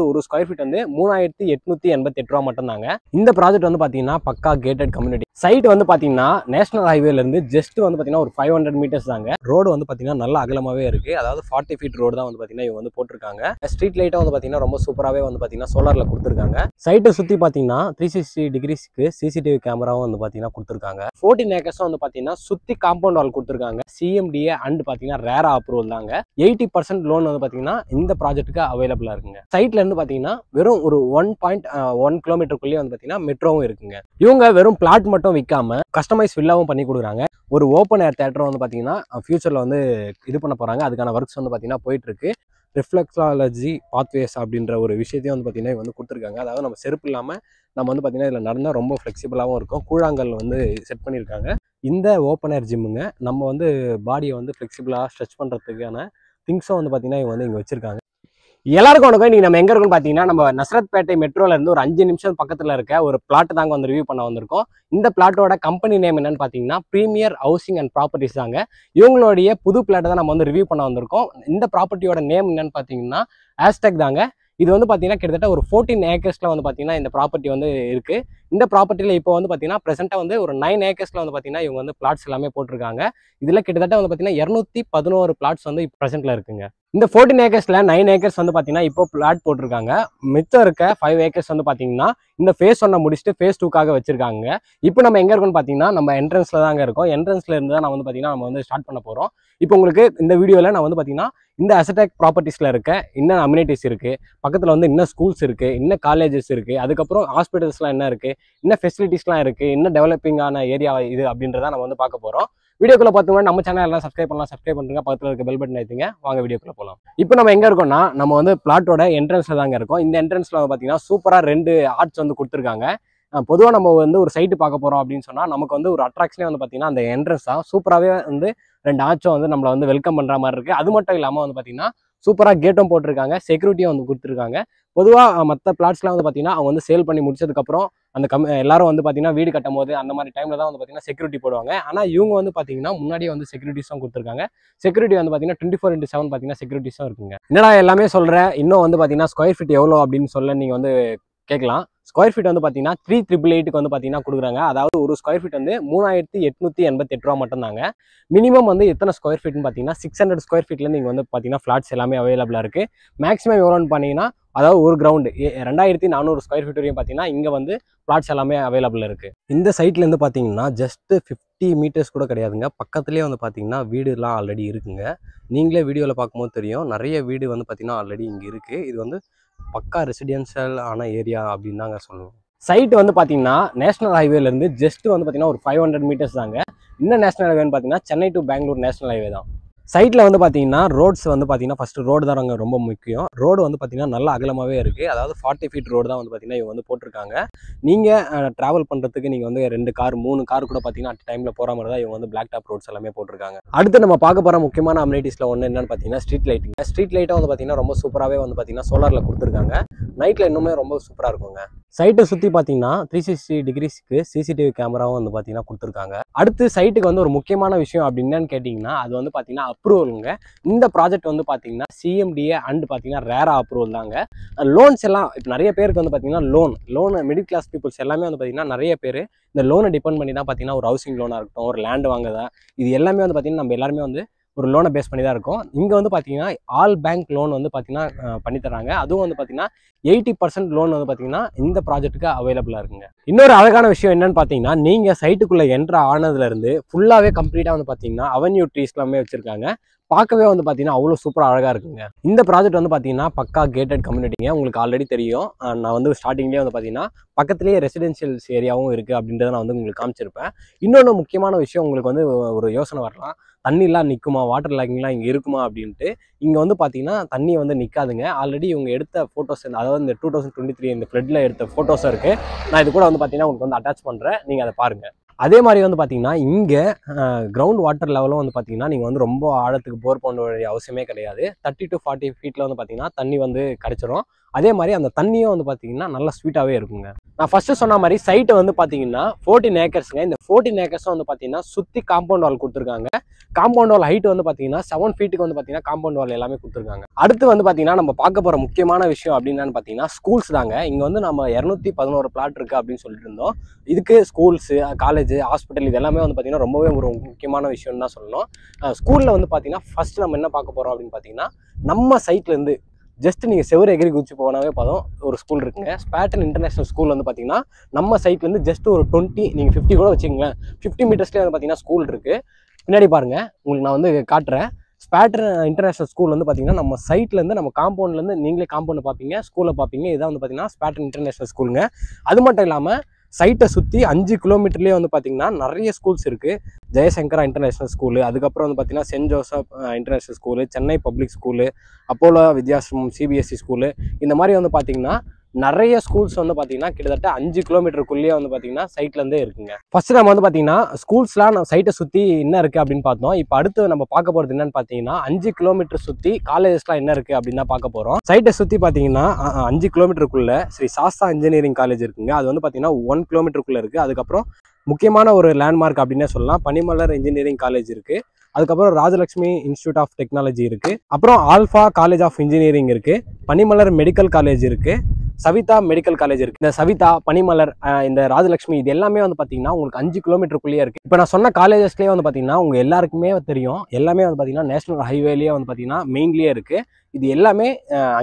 ஒரு square feet வந்து 3888 ரூபா மட்டும் தாங்க. இந்த ப்ராஜெக்ட் வந்து பாத்தீங்கன்னா பக்கா கேட்டட் கம்யூனிட்டி சைட் வந்து பாத்தீங்கன்னா நேஷனல் ஹைவேல இருந்து ஜஸ்ட் வந்து பாத்தீங்கன்னா ஒரு 500 மீட்டர்ஸ் தாங்க. ரோடு வந்து பாத்தீங்கன்னா நல்ல அகலமாவே இருக்கு. அதாவது 40 ஃபீட் ரோடு தான் வந்து பாத்தீங்கன்னா இவங்க வந்து போட்டிருக்காங்க. ஸ்ட்ரீட் லைட்டா வந்து பாத்தீங்கன்னா ரொம்ப சூப்பராகவே வந்து பாத்தீங்கன்னா சோலார்ல கொடுத்துருக்காங்க. சைட்டை சுத்தி பாத்தீங்கன்னா 360 டிகிரிஸ்க்கு சிசிடிவி கேமராவும் வந்து பாத்தீங்கன்னா கொடுத்துருக்காங்க. 14 ஏக்கர்ஸ் வந்து பாத்தீங்கன்னா சுத்தி காம்பவுண்ட் வால் கொடுத்துருக்காங்க. சிஎம்டிஏ அண்ட் பாத்தீங்கன்னா ரேரா அப்ரூவல் தாங்க. 80% லோன் வந்து பாத்தீங்கன்னா இந்த ப்ராஜெக்ட்டுக்கு அவைலபிளா இருக்குங்க. சைட்ல இருந்து பாத்தீங்கன்னா வெறும் ஒரு 1.1 கிலோமீட்டருக்குள்ளேயே வந்து பாத்தீங்கன்னா மெட்ரோவும் இருக்குங்க. இவங்க வெறும் பிளாட் மட்டும் விற்காம கஸ்டமைஸ் வில்லாவும் பண்ணி கொடுக்குறாங்க. ஒரு ஓப்பன் ஏர் தியேட்டர் வந்து பாத்தீங்கன்னா ஃபியூச்சர்ல வந்து இது பண்ண போறாங்க. அதுக்கான ஒர்க்ஸ் வந்து பாத்தீங்கன்னா போயிட்டு இருக்கு. ரிஃப்ளெக்ஸாலஜி பாத்வேஸ் அப்படின்ற ஒரு விஷயத்தையும் வந்து பாத்தீங்கன்னா இவங்க வந்து கொடுத்துருக்காங்க. அதாவது நம்ம செருப்பு இல்லாம நம்ம வந்து பாத்தீங்கன்னா இதுல நடந்தா ரொம்ப ஃபிளெக்சிபிளாகவும் இருக்கும். கூழாங்கல் வந்து செட் பண்ணியிருக்காங்க. இந்த ஓப்பன் ஏர் ஜிம்முங்க நம்ம வந்து பாடியை வந்து ஃபிளெக்சிபிளாக ஸ்ட்ரெச் பண்றதுக்கான திங்ஸும் வந்து பாத்தீங்கன்னா இவங்க வந்து இங்க வச்சிருக்காங்க. எல்லாருக்கும் வணக்கம். நீங்க நம்ம எங்க இருக்கோம்னு பாத்தீங்கன்னா நம்ம நஸ்ரத்பேட்டை மெட்ரோல இருந்து ஒரு 5 நிமிஷம் பக்கத்துல இருக்க ஒரு பிளாட் தாங்க வந்து ரிவ்யூ பண்ண வந்திருக்கோம். இந்த பிளாட்டோட கம்பெனி நேம் என்னன்னு பாத்தீங்கன்னா பிரீமியர் ஹவுசிங் அண்ட் ப்ராப்பர்ட்டிஸ் தாங்க. இவங்களுடைய புது பிளாட்டை தான் நம்ம வந்து ரிவ்யூ பண்ண வந்திருக்கோம். இந்த ப்ராப்பர்ட்டியோட நேம் என்னன்னு பாத்தீங்கன்னா ஆஸ்டெக் தாங்க. இது வந்து பாத்தீங்கன்னா கிட்டத்தட்ட ஒரு 14 ஏக்கர்ஸ்ல வந்து பாத்தீங்கன்னா இந்த ப்ராப்பர்ட்டி வந்து இருக்கு. இந்த ப்ராப்பர்ட்டியில இப்போ வந்து பாத்தீங்கன்னா பிரசென்ட்டா வந்து ஒரு 9 ஏக்கர்ஸ்ல வந்து பாத்தீங்கன்னா இவங்க வந்து பிளாட்ஸ் எல்லாமே போட்டிருக்காங்க. இதுல கிட்டத்தட்ட வந்து பாத்தீங்கன்னா 211 பிளாட்ஸ் வந்து பிரசென்ட்ல இருக்குங்க. இந்த 14 ஏக்கர்ஸ்ல 9 ஏக்கர்ஸ் வந்து பாத்தீங்கன்னா இப்போ பிளாட் போட்டிருக்காங்க. மிச்சம் இருக்க 5 ஏக்கர்ஸ் வந்து பாத்தீங்கன்னா இந்த ஃபேஸ் 1 முடிச்சுட்டு ஃபேஸ் 2க்காக வச்சிருக்காங்க. இப்போ நம்ம எங்க இருக்கோம்னு பாத்தீங்கன்னா நம்ம என்ட்ரன்ஸ்ல தாங்க இருக்கோம். என்ட்ரன்ஸ்ல இருந்து தான் நான் வந்து பாத்தீங்கன்னா நம்ம வந்து ஸ்டார்ட் பண்ண போறோம். இப்போ உங்களுக்கு இந்த வீடியோல நான் வந்து பாத்தீங்கன்னா இந்த அசடெக் ப்ராப்பர்ட்டிஸ்ல இருக்க என்ன அம்யூனிட்டிஸ் இருக்கு, பக்கத்துல வந்து என்ன ஸ்கூல்ஸ் இருக்கு, என்ன காலேஜஸ் இருக்கு, அதுக்கப்புறம் ஹாஸ்பிட்டல்ஸ்லாம் என்ன இருக்கு, என்ன ஃபெசிலிட்டிஸ்லாம் இருக்கு, என்ன டெவலப்பிங்கான ஏரியா இது அப்படின்றத நம்ம வந்து பார்க்க போறோம். வீடியோக்குள்ள பார்த்தோம்னா நம்ம சேனல் எல்லாம் சப்ஸ்கிரைப் பண்ணுங்க. பக்கத்துல இருக்க பெல் பட்டன் அழுத்துங்க. வாங்க வீடியோக்குள்ள போலாம். இப்போ நம்ம எங்க இருக்கோம்னா நம்ம வந்து பிளாட்டோட என்ட்ரன்ஸ்ல தாங்க இருக்கோம். இந்த என்ட்ரன்ஸ்ல பாத்தீங்கன்னா சூப்பரா 2 ஆர்ட்ஸ் வந்து கொடுத்துருக்காங்க. பொதுவாக நம்ம வந்து ஒரு சைட்டு பார்க்க போறோம் அப்படின்னு சொன்னா நமக்கு வந்து ஒரு அட்ராக்ஷனே வந்து பாத்தீங்கன்னா அந்த என்ட்ரன்ஸ் தான். சூப்பராகவே வந்து 2 ஆர்ச்சும் வந்து நம்மளை வந்து வெல்கம் பண்ற மாதிரி இருக்கு. அது மட்டும் இல்லாம வந்து பாத்தீங்கன்னா சூப்பரா கேட்டும் போட்டிருக்காங்க. செக்யூரிட்டியும் வந்து கொடுத்துருக்காங்க. பொதுவாக மற்ற பிளாட்ஸ்லாம் வந்து பாத்தீங்கன்னா அவங்க வந்து சேல் பண்ணி முடிச்சதுக்கப்புறம் அந்த எல்லாரும் வந்து பாத்தீங்கன்னா வீடு கட்டும் போது அந்த மாதிரி டைம்ல தான் வந்து பாத்தீங்கன்னா செக்யூரிட்டி போடுவாங்க. ஆனா இவங்க வந்து பாத்தீங்கன்னா முன்னாடியே வந்து செக்யூரிட்டிஸும் கொடுத்துருக்காங்க. செக்யூரிட்டி வந்து பாத்தீங்கன்னா 24/7 பாத்தீங்கன்னா செக்யூரிட்டிஸும் இருக்குங்க. என்னடா எல்லாமே சொல்றேன், இன்னும் வந்து பாத்தீங்கன்னா ஸ்கொயர் ஃபீட் எவ்வளோ அப்படின்னு சொல்ல நீங்க வந்து கேட்கலாம். ஸ்கொயர் ஃபீட் வந்து பாத்தீங்கன்னா 3888 வந்து பாத்தீங்கன்னா கொடுக்குறாங்க. அதாவது ஒரு ஸ்கொயர் ஃபீட் வந்து 3888 ரூபா மட்டும் தாங்க. மினிமம் வந்து எத்தனை ஸ்கொயர் ஃபீட்னு பாத்தீங்கன்னா 600 ஸ்கொயர் ஃபீட்ல நீங்க வந்து பாத்தீங்கன்னா ஃபிளாட்ஸ் எல்லாமே அவைலபிளா இருக்கு. மேக்ஸிமம் எவ்வளோன்னு பாத்தீங்கன்னா அதாவது ஒரு கிரவுண்டு 2400 ஸ்கொயர் ஃபீட் வரையும் பாத்தீங்கன்னா இங்க வந்து பிளாட்ஸ் எல்லாமே அவைலபிள் இருக்கு. இந்த சைட்ல இருந்து பாத்தீங்கன்னா ஜஸ்ட் 50 மீட்டர்ஸ் கூட கிடையாதுங்க. பக்கத்துலேயே வந்து பாத்தீங்கன்னா வீடுலாம் ஆல்ரெடி இருக்குங்க. நீங்களே வீடியோல பார்க்கும்போது தெரியும், நிறைய வீடு வந்து பாத்தீங்கன்னா ஆல்ரெடி இங்க இருக்கு. இது வந்து பக்கா ரெசிடென்ஷியல் ஆன ஏரியா அப்படின்னு தாங்க சொல்லணும். சைட் வந்து பாத்தீங்கன்னா நேஷனல் ஹைவேல இருந்து ஜஸ்ட் வந்து பாத்தீங்கன்னா ஒரு 500 மீட்டர்ஸ் தாங்க. இந்த நேஷனல் ஹைவேன்னு பாத்தீங்கன்னா Chennai to Bangalore national highway தான். சைட்ல வந்து பாத்தீங்கன்னா ரோட்ஸ் வந்து பாத்தீங்கன்னா ஃபர்ஸ்ட் ரோடு தான் அங்கே ரொம்ப முக்கியம். ரோடு வந்து பாத்தீங்கன்னா நல்ல அகலமாவே இருக்கு. அதாவது 40 ஃபீட் ரோடு தான் வந்து பாத்தீங்கன்னா இவங்க வந்து போட்டிருக்காங்க. நீங்க டிராவல் பண்றதுக்கு நீங்க வந்து 2 கார் 3 கார் கூட பாத்தீங்கன்னா அட் டைம்ல போற மாதிரி தான் இவங்க வந்து பிளாக் டாப் ரோட்ஸ் எல்லாமே போட்டிருக்காங்க. அடுத்து நம்ம பார்க்க போற முக்கியமான அம்யூனிட்டிஸ்ல ஒன்று என்னன்னு பாத்தீங்கன்னா ஸ்ட்ரீட் லைட்டிங். ஸ்ட்ரீட் லைட்டா வந்து பாத்தீங்கன்னா ரொம்ப சூப்பராகவே வந்து பாத்தீங்கன்னா சோலார்ல கொடுத்துருக்காங்க. நைட்ல இன்னுமே ரொம்ப சூப்பரா இருக்குங்க. சைட்டை சுத்தி பாத்தீங்கன்னா 360 டிகிரிஸ்க்கு சிசிடிவி கேமராவும் வந்து பாத்தீங்கன்னா கொடுத்துருக்காங்க. அடுத்து சைட்டுக்கு வந்து ஒரு முக்கியமான விஷயம் அப்படின்னு என்னன்னு கேட்டீங்கன்னா அது வந்து பாத்தீங்கன்னா அப்ரூவலுங்க. இந்த ப்ராஜெக்ட் வந்து பாத்தீங்கன்னா சிஎம்டிஏ அண்ட் பாத்தீங்கன்னா ரேரா அப்ரூவல் தாங்க. லோன்ஸ் எல்லாம் இப்போ நிறைய பேருக்கு வந்து பாத்தீங்கன்னா லோன் மிடில் கிளாஸ் பீப்புள்ஸ் எல்லாமே வந்து பாத்தீங்கன்னா நிறைய பேர் இந்த லோனை டிபெண்ட் பண்ணி தான் பாத்தீங்கன்னா ஒரு ஹவுசிங் லோனா இருக்கட்டும், ஒரு லேண்ட் வாங்குதா, இது எல்லாமே வந்து பாத்தீங்கன்னா நம்ம எல்லாருமே வந்து ஒரு லோனை பேஸ் பண்ணி தான் இருக்கும். இங்க வந்து பாத்தீங்கன்னா ஆல் பேங்க் லோன் வந்து பாத்தீங்கன்னா பண்ணி தராங்க. அதுவும் வந்து பாத்தீங்கன்னா 80% லோன் வந்து பாத்தீங்கன்னா இந்த ப்ராஜெக்ட்டுக்கு அவைலபிளா இருக்குங்க. இன்னொரு அழகான விஷயம் என்னன்னு பாத்தீங்கன்னா நீங்க சைட்டுக்குள்ள என்ட்ரு ஆனதுல இருந்து ஃபுல்லாவே கம்ப்ளீட்டா வந்து பாத்தீங்கன்னா அவென்யூ ட்ரீஸ் எல்லாமே வச்சிருக்காங்க. பார்க்கவே வந்து பாத்தீங்கன்னா அவ்வளோ சூப்பராக அழகா இருக்குங்க. இந்த ப்ராஜெக்ட் வந்து பாத்தீங்கன்னா பக்கா கேட்டட் கம்யூனிட்டிங்க. உங்களுக்கு ஆல்ரெடி தெரியும். நான் வந்து ஸ்டார்டிங்லேயே வந்து பாத்தீங்கன்னா பக்கத்துலேயே ரெசிடென்ஷியல்ஸ் ஏரியாவும் இருக்கு அப்படின்றத நான் வந்து உங்களுக்கு காமிச்சிருப்பேன். இன்னொன்று முக்கியமான விஷயம் உங்களுக்கு வந்து ஒரு யோசனை வரலாம், தண்ணிலாம் நிற்குமா, வாட்டர் லாகிங்லாம் இங்கே இருக்குமா அப்படின்ட்டு. இங்கே வந்து பார்த்தீங்கன்னா தண்ணி வந்து நிற்காதுங்க. ஆல்ரெடி இவங்க எடுத்த ஃபோட்டோஸ் அதாவது இந்த 2023 இந்த ஃப்ளட்ல எடுத்த ஃபோட்டோஸும் இருக்கு. நான் இது கூட வந்து பார்த்தீங்கன்னா உங்களுக்கு வந்து அட்டாச் பண்ணுறேன், நீங்கள் அதை பாருங்கள். அதே மாதிரி வந்து பார்த்தீங்கன்னா இங்கே கிரவுண்ட் வாட்டர் லெவலும் வந்து பார்த்தீங்கன்னா நீங்கள் வந்து ரொம்ப ஆழத்துக்கு போர் பண்ண வேண்டிய அவசியமே கிடையாது. 30 to 40 ஃபீட்டில் வந்து பார்த்தீங்கன்னா தண்ணி வந்து கிடைச்சிரும். அதே மாதிரி அந்த தண்ணியும் வந்து பார்த்தீங்கன்னா நல்லா ஸ்வீட்டாகவே இருக்குங்க. நான் ஃபர்ஸ்ட் சொன்ன மாதிரி சைட்டு வந்து பார்த்தீங்கன்னா 14 ஏக்கர்ஸுங்க. இந்த 14 ஏக்கர்ஸும் வந்து பார்த்தீங்கன்னா சுற்றி காம்பவுண்ட் வால் கொடுத்துருக்காங்க. காம்பவுண்ட் வால் ஹைட் வந்து பார்த்தீங்கன்னா 7 ஃபீட்டுக்கு வந்து பார்த்தீங்கன்னா காம்பவுண்ட் வால் எல்லாமே கொடுத்துருக்காங்க. அடுத்து வந்து பார்த்தீங்கன்னா நம்ம பார்க்க போகிற முக்கியமான விஷயம் அப்படின்னு பார்த்தீங்கன்னா ஸ்கூல்ஸ் தாங்க. இங்கே வந்து நம்ம 211 பிளாட் இருக்குது அப்படின்னு சொல்லிட்டு இருந்தோம். இதுக்கு ஸ்கூல்ஸு, காலேஜ், ஹாஸ்பிட்டல் இது எல்லாமே வந்து பார்த்தீங்கன்னா ரொம்பவே ஒரு முக்கியமான விஷயம் தான் சொல்லணும். ஸ்கூலில் வந்து பார்த்தீங்கன்னா ஃபர்ஸ்ட் நம்ம என்ன பார்க்க போகிறோம் அப்படின்னு பார்த்தீங்கன்னா நம்ம சைட்லேருந்து ஜஸ்ட் நீங்கள் செவரு எகிரி குச்சி போனாவே போதும் ஒரு ஸ்கூல் இருக்குங்க. ஸ்பாட்டன் இன்டர்நேஷனல் ஸ்கூல் வந்து பார்த்தீங்கன்னா நம்ம சைட்லேருந்து ஜஸ்ட் ஒரு 20 நீங்கள் 50 கூட வச்சுக்கோங்களேன், 50 மீட்டர்ஸ்லேயே வந்து பார்த்தீங்கன்னா ஸ்கூல் இருக்குது. பின்னாடி பாருங்கள், உங்களுக்கு நான் வந்து காட்டுறேன். ஸ்பாட்டன் இன்டர்நேஷனல் ஸ்கூல் வந்து பார்த்தீங்கன்னா நம்ம சைட்லேருந்து நம்ம காம்பவுண்ட்லேருந்து நீங்களே காம்பவுண்ட் பார்ப்பீங்க, ஸ்கூலில் பார்ப்பீங்க. இதான் வந்து பார்த்தீங்கன்னா ஸ்பாட்டன் இன்டர்நேஷனல் ஸ்கூலுங்க. அது மட்டும் இல்லாமல் சைட்டை சுற்றி 5 கிலோமீட்டர்லேயே வந்து பார்த்தீங்கன்னா நிறைய ஸ்கூல்ஸ் இருக்குது. ஜெயசங்கரா இன்டர்நேஷனல் ஸ்கூலு, அதுக்கப்புறம் வந்து பார்த்தீங்கன்னா saint Joseph international school, Chennai public school, Apollo Vidyashram CBSE school, இந்த மாதிரி வந்து பார்த்தீங்கன்னா நிறைய ஸ்கூல்ஸ் வந்து பார்த்தீங்கன்னா கிட்டத்தட்ட 5 கிலோமீட்டருக்குள்ளேயே வந்து பார்த்தீங்கன்னா சைட்லேருந்தே இருக்குங்க. ஃபர்ஸ்ட் நம்ம வந்து பார்த்தீங்கன்னா ஸ்கூல்ஸ்லாம் நம்ம சைட்டை சுற்றி என்ன இருக்குது அப்படின்னு பார்த்தோம். இப்போ அடுத்து நம்ம பார்க்க போகிறது என்னன்னு பார்த்தீங்கன்னா 5 கிலோமீட்டர் சுற்றி காலேஜஸ்லாம் என்ன இருக்குது அப்படின்னு தான் பார்க்க போகிறோம். சைட்டை சுற்றி பார்த்தீங்கன்னா 5 கிலோமீட்டருக்குள்ள ஸ்ரீ சாஸ்தா இன்ஜினியரிங் காலேஜ் இருக்குங்க. அது வந்து பார்த்தீங்கன்னா 1 கிலோமீட்டருக்குள்ளே இருக்குது. அதுக்கப்புறம் முக்கியமான ஒரு லேண்ட்மார்க் அப்படின்னே சொல்லலாம், பனிமலர் இன்ஜினியரிங் காலேஜ் இருக்குது. அதுக்கப்புறம் ராஜலட்சுமி இன்ஸ்டியூட் ஆஃப் டெக்னாலஜி இருக்குது. அப்புறம் ஆல்ஃபா காலேஜ் ஆஃப் இன்ஜினியரிங் இருக்குது. பனிமலர் மெடிக்கல் காலேஜ் இருக்குது. சவிதா மெடிக்கல் காலேஜ் இருக்குது. இந்த சவிதா, பனிமலர், இந்த ராஜலட்சுமி இது எல்லாமே வந்து பார்த்தீங்கன்னா உங்களுக்கு 5 கிலோமீட்டருக்குள்ளேயே இருக்குது. இப்போ நான் சொன்ன காலேஜஸ்லேயே வந்து பார்த்தீங்கன்னா உங்கள் எல்லாருக்குமே தெரியும், எல்லாமே வந்து பார்த்தீங்கன்னா நேஷனல் ஹைவேலேயே வந்து பார்த்தீங்கன்னா மெயின்லேயே இருக்குது. இது எல்லாமே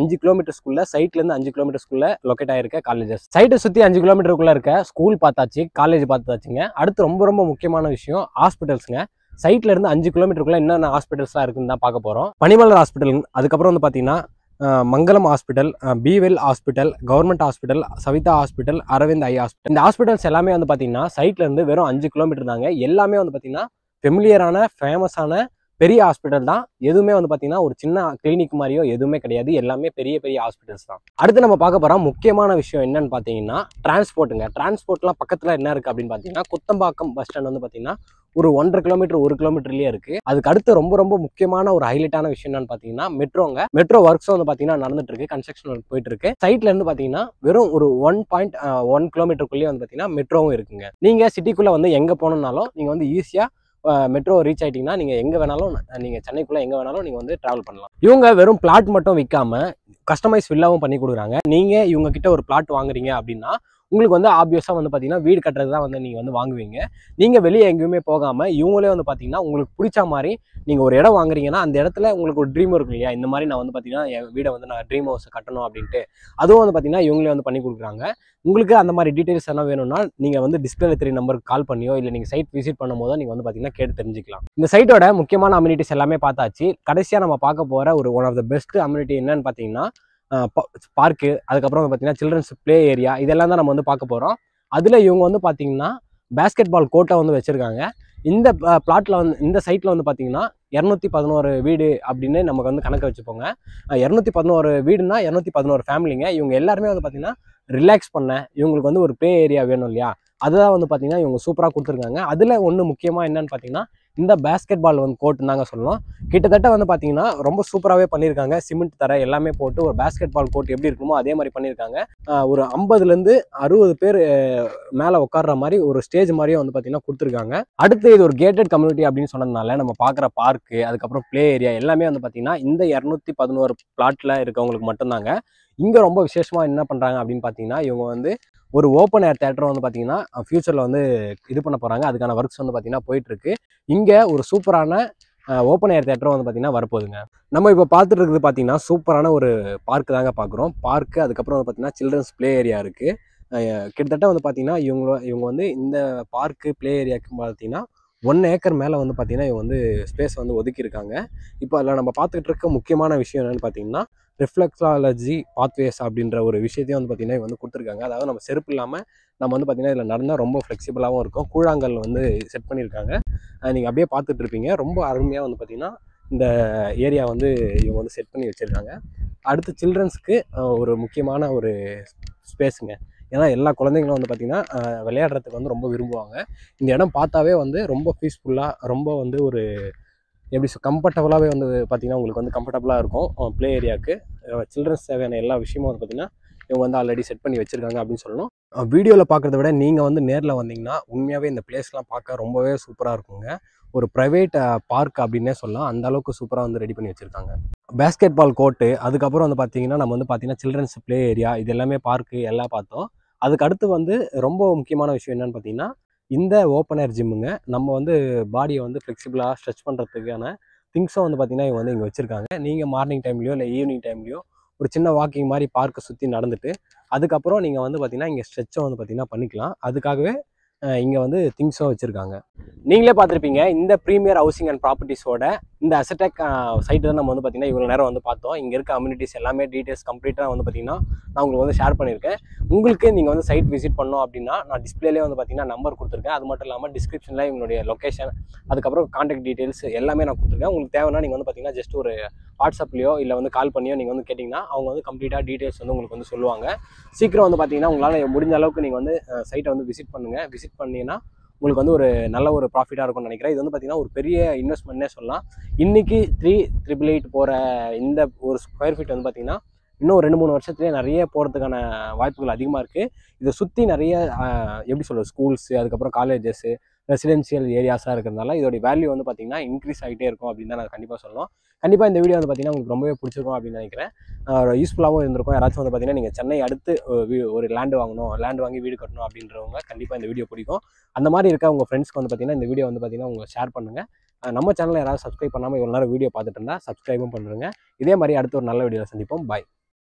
5 கிலோமீட்டர்ஸ்குள்ள சைட்லேருந்து 5 கிலோமீட்டர்ஸ்குள்ள லொக்கேட் ஆகிருக்க காலேஜஸ். சைட்டை சுற்றி 5 கிலோமீட்டருக்குள்ளே இருக்க ஸ்கூல் பார்த்தாச்சு, காலேஜ் பார்த்தாச்சுங்க. அடுத்து ரொம்ப ரொம்ப முக்கியமான விஷயம் ஹாஸ்பிட்டல்ஸுங்க. சைட்ல இருந்து 5 கிலோமீட்டருக்குள்ள என்னென்ன ஹாஸ்பிட்டல்ஸ்லாம் இருக்குன்னு தான் பார்க்க போகிறோம். பனிமலர் ஹாஸ்பிட்டல், அதுக்கப்புறம் வந்து பார்த்தீங்கன்னா Mangalam hospital, Bewell hospital, government hospital, Saveetha hospital, Aravind eye hospital. இந்த ஹாஸ்பிட்டல்ஸ் எல்லாமே வந்து பார்த்தீங்கன்னா சைட்ல இருந்து வெறும் 5 கிலோமீட்டர் தாங்க. எல்லாமே வந்து பார்த்தீங்கன்னா ஃபெமிலியரான ஃபேமஸான பெரிய ஹாஸ்பிட்டல் தான். எதுவுமே வந்து பார்த்தீங்கன்னா ஒரு சின்ன கிளினிக் மாதிரியோ எதுவுமே கிடையாது. எல்லாமே பெரிய பெரிய ஹாஸ்பிட்டல்ஸ் தான். அடுத்து நம்ம பார்க்க போகிற முக்கியமான விஷயம் என்னன்னு பார்த்தீங்கன்னா டிரான்ஸ்போர்ட்டுங்க. டிரான்ஸ்போர்ட்லாம் பக்கத்தில் என்ன இருக்குது அப்படின்னு பார்த்தீங்கன்னா குத்தம்பாக்கம் பஸ் ஸ்டாண்ட் வந்து பார்த்தீங்கன்னா ஒரு 1.5 கிலோமீட்டர் 1 கிலோமீட்டர்லேயே இருக்குது. அதுக்கு அடுத்து ரொம்ப ரொம்ப முக்கியமான ஒரு ஹைலைட்டான விஷயம் என்னன்னு பார்த்தீங்கன்னா மெட்ரோங்க. மெட்ரோ ஒர்க்ஸும் வந்து பார்த்தீங்கன்னா நடந்துட்டு இருக்கு, கன்ஸ்ட்ரக்ஷன் ஒர்க் போயிட்டு இருக்கு. சைட்ல இருந்து பார்த்தீங்கன்னா வெறும் ஒரு 1.1 கிலோமீட்டருக்குள்ளேயே வந்து பார்த்தீங்கன்னா மெட்ரோவும் இருக்குங்க. நீங்கள் சிட்டிக்குள்ளே வந்து எங்கே போகணுன்னாலும் நீங்கள் வந்து ஈஸியாக மெட்ரோ ரீச் ஆகிட்டிங்கன்னா நீங்கள் எங்கே வேணாலும், நீங்கள் சென்னைக்குள்ளே எங்கே வேணாலும் நீங்கள் வந்து ட்ராவல் பண்ணலாம். இவங்க வெறும் பிளாட் மட்டும் விற்காம கஸ்டமைஸ் வில்லாவும் பண்ணி கொடுக்குறாங்க. நீங்கள் இவங்க கிட்ட ஒரு பிளாட் வாங்குறீங்க அப்படின்னா உங்களுக்கு வந்து ஆப்வியஸாக வந்து பார்த்தீங்கன்னா வீடு கட்டுறது தான் வந்து நீங்கள் வந்து வாங்குவீங்க. நீங்கள் வெளியே எங்கேயுமே போகாமல் இவங்களே வந்து பார்த்தீங்கன்னா உங்களுக்கு பிடிச்ச மாதிரி நீங்கள் ஒரு இடம் வாங்குறீங்கன்னா அந்த இடத்துல உங்களுக்கு ஒரு ட்ரீம் இருக்கும் இல்லையா, இந்த மாதிரி நான் வந்து பார்த்தீங்கன்னா என் வீடை வந்து நான் ட்ரீம் ஹவுஸை கட்டணும் அப்படின்ட்டு, அதுவும் வந்து பார்த்தீங்கன்னா இவங்களே வந்து பண்ணி கொடுக்குறாங்க. உங்களுக்கு அந்த மாதிரி டீட்டெயில்ஸ் எல்லாம் வேணும்னா நீங்கள் வந்து டிஸ்பிளேல 3 நம்பருக்கு கால் பண்ணியோ இல்லை நீங்கள் சைட் விசிட் பண்ணும் போதோ நீங்கள் வந்து பார்த்தீங்கன்னா கேட்டு தெரிஞ்சுக்கலாம். இந்த சைட்டோட முக்கியமான அம்யூனிட்டிஸ் எல்லாமே பார்த்தாச்சு. கடைசியாக நம்ம பார்க்க போகிற ஒரு one of the best amenity என்னன்னு பார்த்தீங்கன்னா பார்க்கு, அதுக்கப்புறம் வந்து பார்த்தீங்கன்னா சில்ட்ரன்ஸ் ப்ளே ஏரியா, இதெல்லாம் தான் நம்ம வந்து பார்க்க போகிறோம். அதில் இவங்க வந்து பார்த்தீங்கன்னா பேஸ்கெட் பால் கோர்ட்டை வந்து வச்சுருக்காங்க. இந்த பிளாட்டில் வந்து இந்த சைட்டில் வந்து பார்த்தீங்கன்னா 211 வீடு அப்படின்னு நமக்கு வந்து கணக்கு வச்சுப்போங்க. 211 வீடுனா 211 ஃபேமிலிங்க. இவங்க எல்லாருமே வந்து பார்த்தீங்கன்னா ரிலாக்ஸ் பண்ண இவங்களுக்கு வந்து ஒரு ப்ளே ஏரியா வேணும் இல்லையா, அதுதான் வந்து பார்த்தீங்கன்னா இவங்க சூப்பராக கொடுத்துருக்காங்க. அதில் ஒன்று முக்கியமாக என்னன்னு பார்த்தீங்கன்னா இந்த பேஸ்கெட் பால் வந்து கோர்ட்டு தாங்க சொல்லணும். கிட்டத்தட்ட வந்து பார்த்தீங்கன்னா ரொம்ப சூப்பராகவே பண்ணியிருக்காங்க. சிமெண்ட் தர எல்லாமே போட்டு ஒரு பேஸ்கெட் பால் கோர்ட் எப்படி இருக்குமோ அதே மாதிரி பண்ணியிருக்காங்க. ஒரு 50லேருந்து 60 பேர் மேலே உட்கார்ற மாதிரி ஒரு ஸ்டேஜ் மாதிரியும் வந்து பார்த்தீங்கன்னா கொடுத்துருக்காங்க. அடுத்து இது ஒரு கேட்டட் கம்யூனிட்டி அப்படின்னு சொன்னதுனால நம்ம பார்க்குற பார்க்கு, அதுக்கப்புறம் ப்ளே ஏரியா எல்லாமே வந்து பார்த்தீங்கன்னா இந்த 211 பிளாட்டில் இருக்கவங்களுக்கு மட்டும்தாங்க. இங்கே ரொம்ப விசேஷமாக என்ன பண்ணுறாங்க அப்படின்னு பார்த்தீங்கன்னா இவங்க வந்து ஒரு ஓப்பன் ஏர் தேட்டரும் வந்து பார்த்தீங்கன்னா ஃபியூச்சரில் வந்து இது பண்ண போகிறாங்க. அதுக்கான ஒர்க்ஸ் வந்து பார்த்தீங்கன்னா போயிட்டுருக்கு. இங்கே ஒரு சூப்பரான ஓப்பன் ஏர் தேட்டரும் வந்து பார்த்தீங்கன்னா வரப்போகுதுங்க. நம்ம இப்போ பார்த்துட்டு இருக்குது பார்த்தீங்கன்னா சூப்பரான ஒரு பார்க்கு தாங்க பார்க்குறோம். பார்க்கு, அதுக்கப்புறம் வந்து பார்த்தீங்கன்னா சில்ட்ரன்ஸ் ப்ளே ஏரியா இருக்குது. கிட்டத்தட்ட வந்து பார்த்தீங்கன்னா இவங்க வந்து இந்த பார்க்கு ப்ளே ஏரியாவுக்கு பார்த்தீங்கன்னா 1 ஏக்கர் மேலே வந்து பார்த்தீங்கன்னா இவங்க வந்து ஸ்பேஸ் வந்து ஒதுக்கியிருக்காங்க. இப்போ அதில் நம்ம பார்த்துக்கிட்டு இருக்க முக்கியமான விஷயம் என்னென்னு பார்த்தீங்கன்னா ரிஃப்ளெக்ஸாலஜி பாத்வேஸ் அப்படின்ற ஒரு விஷயத்தையும் வந்து பார்த்தீங்கன்னா இவங்க வந்து கொடுத்துருக்காங்க. அதாவது நம்ம செருப்பு இல்லாமல் நம்ம வந்து பார்த்தீங்கன்னா இதில் நடந்தால் ரொம்ப ஃப்ளெக்சிபிளாகவும் இருக்கும். கூழாங்கல் வந்து செட் பண்ணியிருக்காங்க. நீங்கள் அப்படியே பார்த்துட்டு இருப்பீங்க. ரொம்ப அருமையாக வந்து பார்த்தீங்கன்னா இந்த ஏரியா வந்து இவங்க வந்து செட் பண்ணி வச்சுருக்காங்க. அடுத்து சில்ட்ரன்ஸ்க்கு ஒரு முக்கியமான ஒரு ஸ்பேஸுங்க. ஏன்னா எல்லா குழந்தைங்களும் வந்து பார்த்திங்கன்னா விளையாடுறதுக்கு வந்து ரொம்ப விரும்புவாங்க. இந்த இடம் பார்த்தாவே வந்து ரொம்ப பீஸ்ஃபுல்லாக, ரொம்ப வந்து ஒரு எப்படி கம்ஃபர்டபுளாகவே வந்து பார்த்தீங்கன்னா உங்களுக்கு வந்து கம்ஃபர்டபுளாக இருக்கும் ப்ளே ஏரியாவுக்கு. சில்ட்ரன்ஸ் தேவையான எல்லா விஷயமும் வந்து பார்த்தீங்கன்னா இவங்க வந்து ஆல்ரெடி செட் பண்ணி வச்சுருக்காங்க அப்படின்னு சொல்லணும். வீடியோவில் பார்க்குறத விட நீங்கள் வந்து நேரில் வந்தீங்கன்னா உண்மையாகவே இந்த பிளேஸ்லாம் பார்க்க ரொம்பவே சூப்பராக இருக்குங்க. ஒரு ப்ரைவேட் பார்க் அப்படின்னே சொல்லலாம். அந்த அளவுக்கு சூப்பராக வந்து ரெடி பண்ணி வச்சுருக்காங்க. பேஸ்கெட் பால் கோர்ட்டு, அதுக்கப்புறம் வந்து பார்த்தீங்கன்னா நம்ம வந்து பார்த்தீங்கன்னா சில்ட்ரன்ஸ் ப்ளே ஏரியா, இது எல்லாமே பார்க்கு எல்லாம் பார்த்தோம். அதுக்கு அடுத்து வந்து ரொம்ப முக்கியமான விஷயம் என்னென்னு பார்த்தீங்கன்னா இந்த ஓப்பன் ஏர் ஜிம்முங்க. நம்ம வந்து பாடியை வந்து ஃப்ளெக்சிபிளாக ஸ்ட்ரெச் பண்ணுறதுக்கான திங்ஸும் வந்து பார்த்தீங்கன்னா இவங்க வந்து இங்கே வச்சுருக்காங்க. நீங்கள் மார்னிங் டைம்லையோ இல்லை ஈவினிங் டைம்லையோ ஒரு சின்ன வாக்கிங் மாதிரி பார்க்கை சுற்றி நடந்துட்டு அதுக்கப்புறம் நீங்கள் வந்து பார்த்தீங்கன்னா இங்கே ஸ்ட்ரெச்சும் வந்து பார்த்தீங்கன்னா பண்ணிக்கலாம். அதுக்காகவே இங்கே வந்து திங்ஸும் வச்சுருக்காங்க. நீங்களே பார்த்துருப்பீங்க இந்த ப்ரீமியர் ஹவுசிங் அண்ட் ப்ராப்பர்ட்டிஸோட இந்த அசடெக் சைட்டு தான் நம்ம வந்து பார்த்தீங்கன்னா இவ்வளோ நேரம் வந்து பார்த்தோம். இங்கே இருக்க அம்யூனிட்டிஸ் எல்லாமே டீட்டெயில்ஸ் கம்ப்ளீட்டாக வந்து பார்த்தீங்கன்னா நான் உங்களுக்கு வந்து ஷேர் பண்ணியிருக்கேன். உங்களுக்கு நீங்கள் வந்து சைட் விசிட் பண்ணோம் அப்படின்னா நான் டிஸ்பிளேலே வந்து பார்த்தீங்கன்னா நம்பர் கொடுத்துருக்கேன். அது மட்டும் இல்லாமல் டிஸ்கிரிப்ஷனில் இவங்களுடைய லொக்கேஷன் அதுக்கப்புறம் கான்டாக்ட் டீட்டெயில்ஸ் எல்லாமே நான் கொடுத்துருக்கேன். உங்களுக்கு தேவைன்னா நீங்கள் வந்து பார்த்தீங்கன்னா ஜஸ்ட் ஒரு வாட்ஸ்அப்லையோ இல்லை வந்து கால் பண்ணியோ நீங்கள் வந்து கேட்டிங்கன்னா அவங்க வந்து கம்ப்ளீட்டாக டீட்டெயில்ஸ் வந்து உங்களுக்கு வந்து சொல்லுவாங்க. சீக்கிரம் வந்து பார்த்தீங்கன்னா உங்களால் முடிஞ்ச அளவுக்கு நீங்கள் வந்து சைட்டை வந்து விசிட் பண்ணுங்கள். விசிட் பண்ணிங்கன்னா உங்களுக்கு வந்து ஒரு நல்ல ஒரு ப்ராஃபிட்டாக இருக்கும்னு நினைக்கிறேன். இது வந்து பார்த்தீங்கன்னா ஒரு பெரிய இன்வெஸ்ட்மெண்ட்னே சொல்லலாம். இன்றைக்கி 3,888 போகிற இந்த ஒரு ஸ்கொயர் ஃபீட் வந்து பார்த்தீங்கன்னா இன்னும் 2-3 வருஷத்துலேயே நிறைய போகிறதுக்கான வாய்ப்புகள் அதிகமாக இருக்குது. இதை சுற்றி நிறைய எப்படி சொல்கிறது ஸ்கூல்ஸு அதுக்கப்புறம் காலேஜஸ்ஸு ரெசிடென்ஷியல் ஏரியாஸாக இருக்கிறதுனால இதோடைய வேல்யூ வந்து பார்த்தீங்கன்னா இன்க்ரீஸ் ஆகிட்டே இருக்கும் அப்படின்னு தான் நான் கண்டிப்பாக சொல்லணும். கண்டிப்பாக இந்த வீடியோ வந்து பார்த்தீங்கன்னா உங்களுக்கு ரொம்பவே பிடிச்சிருக்கும் அப்படின்னு நினைக்கிறேன். யூஸ்ஃபுல்லாகவும் இருந்திருக்கும். யாராச்சும் வந்து பார்த்தீங்கன்னா நீங்கள் சென்னை அடுத்து ஒரு லேண்டு வாங்கணும், லேண்டு வாங்கி வீடு கட்டணும் அப்படின்றவங்க கண்டிப்பாக இந்த வீடியோ பிடிக்கும். அந்த மாதிரி இருக்க உங்கள் ஃப்ரெண்ட்ஸ்க்கு வந்து பார்த்தீங்கன்னா இந்த வீடியோ வந்து பார்த்தீங்கன்னா உங்களை ஷேர் பண்ணுங்கள். நம்ம சேனலில் யாராவது சப்ஸ்கிரைப் பண்ணாமல் இவ்வளோ நேரம் வீடியோ பார்த்துட்டு இருந்தால் சப்ஸ்கிரைபும் பண்ணுறேங்க. இதே மாதிரி அடுத்து ஒரு நல்ல வீடியோவில் சந்திப்போம். பாய்.